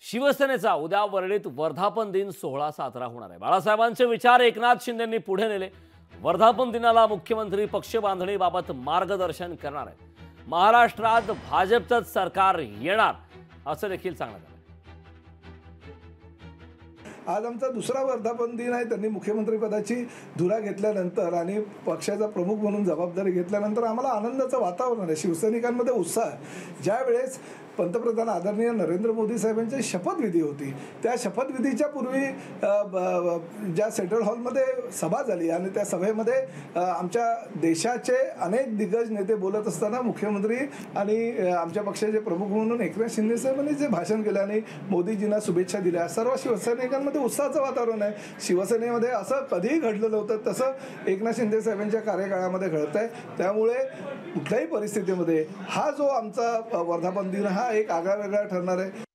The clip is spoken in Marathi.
शिवसेनेचा उद्या वर्धेत वर्धापन दिन सोहळा साजरा होणार आहे। बाळासाहेबांचे विचार एकनाथ शिंदेंनी पुढे नेले। वर्धापन दिनाला मुख्यमंत्री पक्ष बांधणीबाबत मार्गदर्शन करणार आहेत। महाराष्ट्रात भाजपचंच सरकार येणार असं देखील सांगण्यात आलं। आज आमचा दुसरा वर्धापन दिन आहे। त्यांनी मुख्यमंत्रीपदाची धुरा घेतल्यानंतर आणि पक्षाचा प्रमुख म्हणून जबाबदारी घेतल्यानंतर आम्हाला आनंदाचं वातावरण आहे। शिवसैनिकांमध्ये उत्साह आहे। ज्यावेळेस पंतप्रधान आदरणीय नरेंद्र मोदी साहेबांची शपथविधी होती, त्या शपथविधीच्या पूर्वी ज्या सेंट्रल हॉलमध्ये सभा झाली आणि त्या सभेमध्ये आमच्या देशाचे अनेक दिग्गज नेते बोलत असताना मुख्यमंत्री आणि आमच्या पक्षाचे प्रमुख म्हणून एकनाथ शिंदे साहेबांनी जे भाषण केलं आणि मोदीजींना शुभेच्छा दिल्या, सर्व शिवसैनिकांमध्ये उत्साहाचं वातावरण आहे। शिवसेनेमध्ये असं कधीही घडलं नव्हतं, तसं एकनाथ शिंदे साहेबांच्या कार्यकाळामध्ये घडत आहे। त्यामुळे कुठल्याही परिस्थितीमध्ये हा जो आमचा वर्धापन दिन हा एक आगळा वेगळा ठरणार आहे।